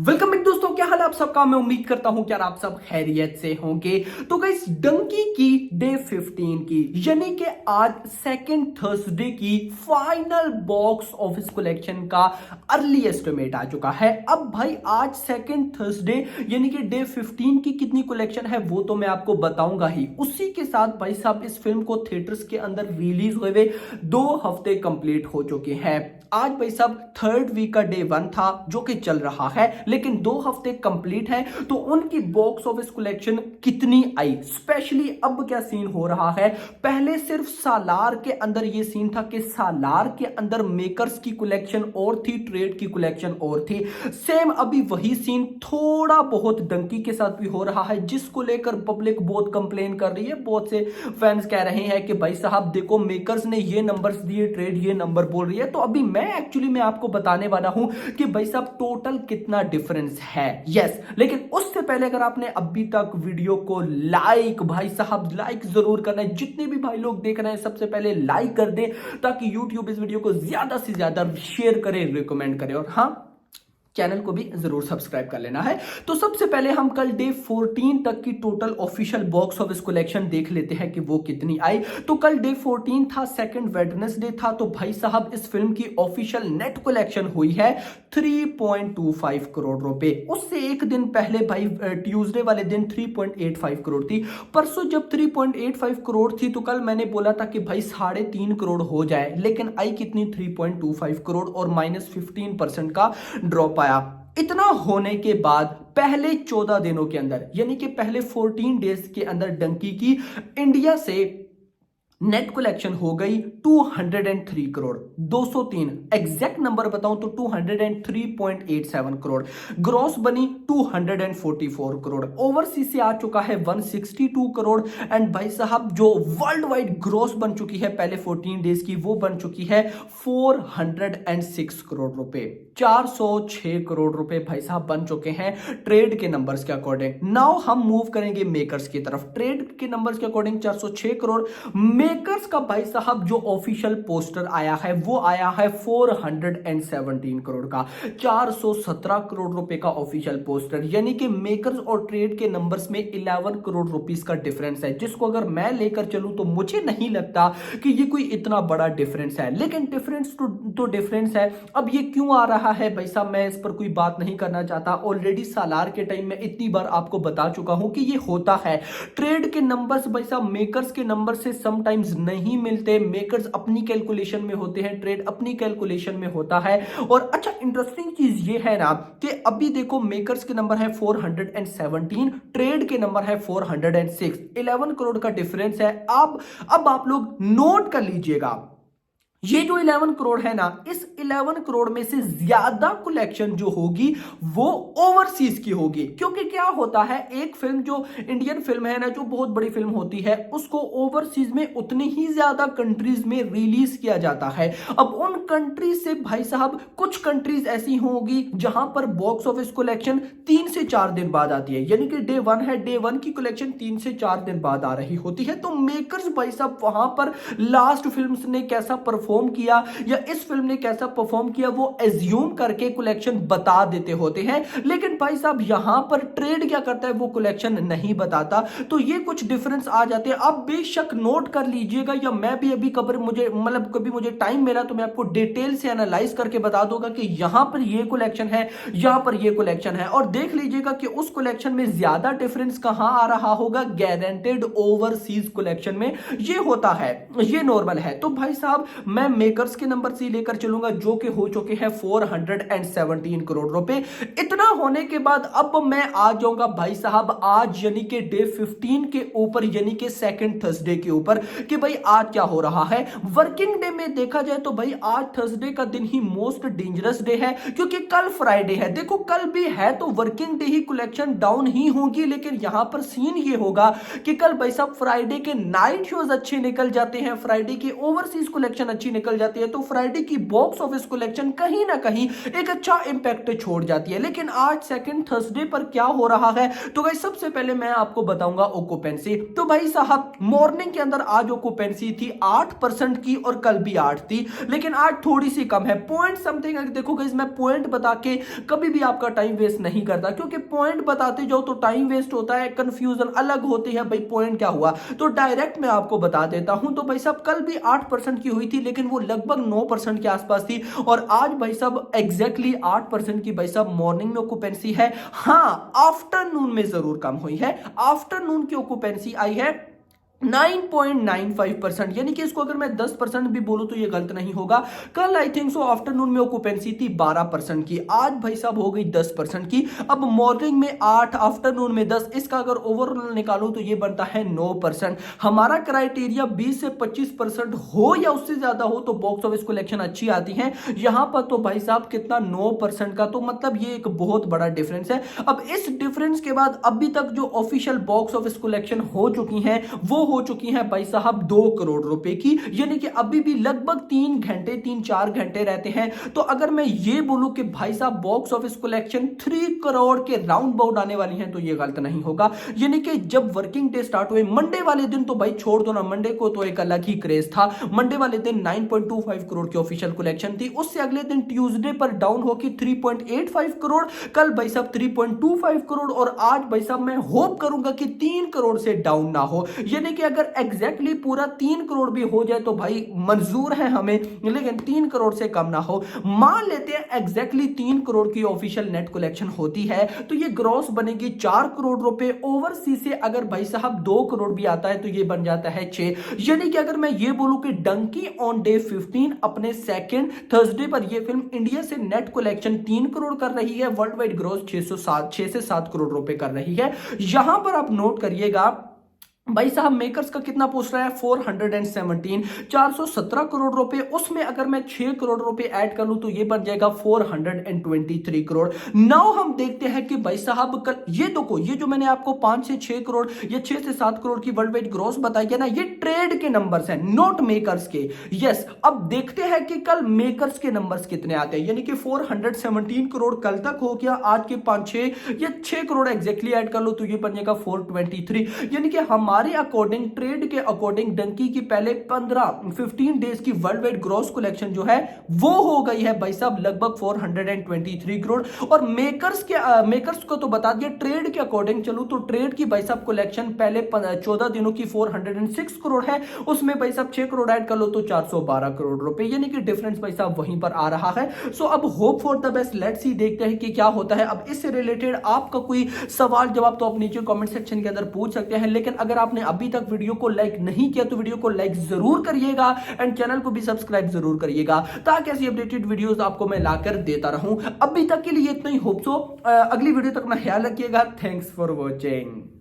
Welcome back दोस्तों, क्या हाल है आप सबका। मैं उम्मीद करता हूं कि आप सब खैरियत से होंगे। तो गाइस, डंकी की डे 15 की यानी कि आज सेकंड थर्सडे की फाइनल बॉक्स ऑफिस कलेक्शन का अर्ली एस्टिमेट आ चुका है। अब भाई आज सेकंड थर्सडे यानी कि डे 15 की कितनी कलेक्शन है वो तो मैं आपको बताऊंगा ही। उसी के साथ भाई साहब इस फिल्म को थिएटर्स के अंदर रिलीज हुए 2 हफ्ते कंप्लीट हो चुके हैं। आज भाई साहब थर्ड वीक का डे 1 था जो कि चल रहा है, लेकिन 2 हफ्ते कंप्लीट है तो उनकी बॉक्स ऑफिस कलेक्शन कितनी आई, स्पेशली अब क्या सीन हो रहा है। पहले सिर्फ सालार के अंदर यह सीन था कि सालार के अंदर मेकर्स की कलेक्शन और थी, ट्रेड की कलेक्शन और थी। सेम अभी वही सीन थोड़ा बहुत डंकी के साथ भी हो रहा है, जिसको लेकर पब्लिक बहुत कंप्लेन कर रही है। बहुत से फैंस कह रहे हैं कि भाई साहब देखो, मेकर्स ने ये नंबर्स दिए, ट्रेड ये नंबर बोल रही है। तो अभी मैं एक्चुअली मैं आपको बताने वाला हूं कि भाई साहब टोटल कितना डिफरेंस है। यस, लेकिन उससे पहले अगर आपने अभी तक वीडियो को लाइक, भाई साहब लाइक जरूर करना है। जितने भी भाई लोग देख रहे हैं सबसे पहले लाइक कर दें ताकि यूट्यूब इस वीडियो को ज्यादा से ज्यादा शेयर करे, रिकमेंड करे, और हाँ, चैनल को भी जरूर सब्सक्राइब कर लेना है। तो सबसे पहले हम कल डे 14 तक की total official box office collection देख लेते हैं कि वो कितनी आई। तो कल डे 14 था, सेकंड वेडनेसडे था। तो भाई साहब इस फिल्म की ऑफिशियल नेट कलेक्शन हुई है 3.25 करोड़ रुपए। उससे एक दिन पहले भाई ट्यूसडे वाले दिन 3.85 करोड़ थी। परसों जब 3.85 करोड़ थी तो कल मैंने बोला था कि भाई 3.5 करोड़ हो जाए, लेकिन आई कितनी 3.25 करोड़ और -15% का ड्रॉप आया। इतना होने के बाद पहले 14 दिनों के अंदर यानी कि पहले 14 डेज के अंदर डंकी की इंडिया से नेट कलेक्शन हो गई 203 करोड़ 203, एग्जैक्ट नंबर बताऊं तो 203.87 करोड़। ग्रॉस बनी 244 करोड़। ओवरसीज से आ चुका है 162 करोड़। एंड भाई साहब जो वर्ल्ड वाइड ग्रॉस बन चुकी है पहले 14 डेज की, वो बन चुकी है 406 करोड़ रुपए। 406 करोड़ रुपए भाई साहब बन चुके हैं ट्रेड के नंबर्स के अकॉर्डिंग। नाउ हम मूव करेंगे मेकर्स की तरफ। ट्रेड के नंबर्स के अकॉर्डिंग 406 करोड़। मेकर्स का भाई साहब जो ऑफिशियल पोस्टर आया है वो आया है 417 करोड़ का। 417 करोड़ रुपए का ऑफिशियल पोस्टर, यानी कि मेकर्स और ट्रेड के नंबर्स में 11 करोड़ रुपीस का डिफरेंस है, जिसको अगर मैं लेकर चलूं तो मुझे नहीं लगता कि ये कोई इतना बड़ा डिफरेंस है। लेकिन डिफरेंस तो डिफरेंस है। अब ये क्यों आ रहा है भाई साहब, मैं इस पर कोई बात नहीं करना चाहता। ऑलरेडी सालार के टाइम में इतनी बार आपको बता चुका हूं कि ये होता है। ट्रेड के नंबर्स भाई साहब मेकर्स के नंबर से समटाइम्स नहीं मिलते। मेकर्स अपनी कैलकुलेशन में होते हैं, ट्रेड अपनी कैलकुलेशन में होता है। और अच्छा, इंटरेस्टिंग चीज ये है ना कि अभी देखो मेकर्स के नंबर है 417, ट्रेड के नंबर है 406, 11 करोड़ का डिफरेंस है। अब आप लोग नोट कर लीजिएगा, ये जो 11 करोड़ है ना, इस 11 करोड़ में से ज्यादा कलेक्शन जो होगी वो ओवरसीज की होगी। क्योंकि क्या होता है, एक फिल्म जो इंडियन फिल्म है ना, जो बहुत बड़ी फिल्म होती है, उसको ओवरसीज में उतनी ही ज्यादा कंट्रीज में रिलीज किया जाता है। अब उन कंट्रीज से भाई साहब कुछ कंट्रीज ऐसी होगी जहां पर बॉक्स ऑफिस कलेक्शन 3 से 4 दिन बाद आती है, यानी कि डे 1 है, डे 1 की कलेक्शन 3 से 4 दिन बाद आ रही होती है। तो मेकर्स भाई साहब वहां पर लास्ट फिल्म्स ने कैसा परफॉर्म किया या इस फिल्म ने कैसा परफॉर्म किया वो एज्यूम करके कलेक्शन बता देते होते हैं। लेकिन भाई साहब यहां पर ट्रेड क्या करता है, वो कलेक्शन नहीं बताता। तो ये कुछ डिफरेंस आ जाते हैं। आप बेशक नोट कर लीजिएगा, या मैं भी अभी कभी मुझे टाइम मिला तो मैं आपको डिटेल से एनालाइज करके बता दूंगा कि यहां पर ये कलेक्शन है, यहां पर ये कलेक्शन है। और देख लीजिएगा कि उस कलेक्शन में ज्यादा डिफरेंस कहां आ रहा होगा, गारंटेड ओवरसीज कलेक्शन में ये होता है, ये नॉर्मल है। तो भाई साहब मैं मेकर्स के नंबर से लेकर चलूंगा जो कि हो चुके हैं 417 करोड़ रुपए। इतना होने के बाद अब मैं आ जाऊंगा भाई साहब आज यानी कि डे 15 के ऊपर, यानी कि सेकंड थर्सडे के ऊपर, कि भाई आज क्या हो रहा है। वर्किंग डे में देखा जाए तो भाई आज थर्सडे का दिन ही मोस्ट डेंजरस डे है, क्योंकि कल फ्राइडे है। देखो कल भी है तो वर्किंग डे ही कलेक्शन डाउन ही होगी, लेकिन यहां पर सीन ये होगा कि कल भाई साहब फ्राइडे के नाइट शोज अच्छे निकल जाते हैं, फ्राइडे की ओवरसीज कलेक्शन अच्छी निकल जाती है। तो फ्राइडे की बॉक्स ऑफिस कलेक्शन कहीं ना कहीं एक अच्छा इंपैक्ट छोड़ जाती है। लेकिन आज सेकंड थर्सडे पर क्या हो रहा है, तो गाइस सबसे पहले मैं आपको बताऊंगा ऑक्यूपेंसी। तो भाई साहब मॉर्निंग के अंदर आज ऑक्यूपेंसी थी 8% की और कल भी 8 थी, लेकिन आज थोड़ी सी कम है, पॉइंट समथिंग। अगर देखो गाइस मैं पॉइंट बता के कभी भी आपका टाइम वेस्ट नहीं करता, क्योंकि पॉइंट बताते जाओ तो टाइम वेस्ट होता है, कंफ्यूजन अलग होती है, भाई पॉइंट क्या हुआ। तो डायरेक्ट मैं आपको बता देता हूं। तो भाई साहब कल भी 8% की हुई थी, लेकिन वो लगभग 9% के आसपास थी। और आज भाई साहब एग्जैक्टली 8% की भाई साहब मॉर्निंग में ऑक्यूपेंसी है। हाँ, आफ्टरनून में जरूर कम हुई है। आफ्टरनून की ऑक्यूपेंसी आई है 9.95%, यानी कि इसको अगर मैं 10% भी बोलूं तो ये गलत नहीं होगा। कल आई थिंक सो आफ्टरनून में ऑक्यूपेंसी थी 12% की, आज भाई साहब हो गई 10% की। अब मॉर्निंग में 8, आफ्टरनून में 10, इसका अगर ओवरऑल निकालूं तो ये बनता है 9%। हमारा क्राइटेरिया 20 से 25% हो या उससे ज्यादा हो तो बॉक्स ऑफिस कलेक्शन अच्छी आती है। यहां पर तो भाई साहब कितना 9% का, तो मतलब ये एक बहुत बड़ा डिफरेंस है। अब इस डिफरेंस के बाद अभी तक जो ऑफिशियल बॉक्स ऑफिस कलेक्शन हो चुकी है वो हो चुकी है भाई साहब 2 करोड़ रुपए की, यानी कि अभी भी लगभग 3-4 घंटे रहते हैं। तो अगर मैं ये बोलूं कि भाई साहब बॉक्स ऑफिस कलेक्शन 3 करोड़ के राउंड बाउंड आने वाली है, तो ये गलत नहीं होगा। यानी कि जब वर्किंग डे स्टार्ट हुए मंडे वाले दिन, तो भाई छोड़ दो ना, मंडे को तो एक अलग ही क्रेज था। मंडे वाले दिन 9.25 करोड़ की ऑफिशियल कलेक्शन थी। उससे अगले दिन ट्यूसडे पर डाउन होकर 3.85 करोड़, कल भाई साहब 3.25 करोड़, और आज भाई साहब मैं होप करूंगा कि 3 करोड़ से डाउन ना हो। यानी कि अगर एग्जैक्टली पूरा 3 करोड़ भी हो जाए तो भाई मंजूर है हमें, लेकिन 3 करोड़ से कम ना हो। मान लेते हैं एग्जैक्टली 3 करोड़ की ऑफिशियल नेट कलेक्शन होती है, तो ये ग्रॉस बनेगी 4 करोड़ रुपए। ओवरसीज से अगर भाई साहब 2 करोड़ भी आता है तो ये बन जाता है 6। यानी कि अगर मैं ये बोलूं कि डंकी ऑन डे 15 अपने सेकंड थर्सडे पर ये फिल्म इंडिया से नेट कलेक्शन 3 करोड़ कर रही है, वर्ल्ड वाइड ग्रॉस 6 से 7 करोड़ रुपए कर रही है। यहां पर आप नोट करिएगा भाई साहब मेकर्स का कितना पूछ रहा है, 417, 417 करोड़ रुपए। उसमें अगर मैं 6 करोड़ रुपए ऐड कर लूं तो ये बन जाएगा 423 करोड़। नाउ हम देखते हैं कि भाई साहब कल ये देखो, ये जो मैंने आपको 5 से 6 करोड़ या 6 से 7 करोड़ की वर्ल्ड वाइड ग्रॉस बताई है ना, ये ट्रेड के नंबर्स हैं, नॉट मेकर्स के। यस, अब देखते हैं कि कल मेकर्स के नंबर्स कितने आते हैं। यानी कि 417 करोड़ कल तक हो गया, आज के 5-6 या 6 करोड़ एग्जैक्टली ऐड कर लो तो ये बन जाएगा 423। यानी कि हमारे अकॉर्डिंग, ट्रेड के अकॉर्डिंग डंकी की पहले 15 डेज की वर्ल्ड वाइड ग्रॉस कलेक्शन जो है वो हो गई है भाई साहब लगभग 423 करोड़। और मेकर्स को तो बता दिया। ट्रेड के अकॉर्डिंग चलूं तो ट्रेड की भाई साहब कलेक्शन पहले 14 दिनों की 406 करोड़ है, उसमें भाई साहब 6 करोड़ ऐड कर लो तो 412 करोड़ रुपए, यानी कि डिफरेंस भाई साहब वहीं पर आ रहा है। सो अब hope for the best, let's see, देखते हैं कि क्या होता है। अब इससे रिलेटेड आपका कोई सवाल जवाब तो आप नीचे कमेंट सेक्शन के अंदर पूछ सकते हैं, लेकिन अगर आपने अभी तक वीडियो को लाइक नहीं किया तो वीडियो को लाइक जरूर करिएगा एंड चैनल को भी सब्सक्राइब जरूर करिएगा, ताकि ऐसी अपडेटेड वीडियोस आपको मैं लाकर देता रहूं। अभी तक के लिए इतना ही, होप सो। अगली वीडियो तक अपना ख्याल रखिएगा। Thanks for watching.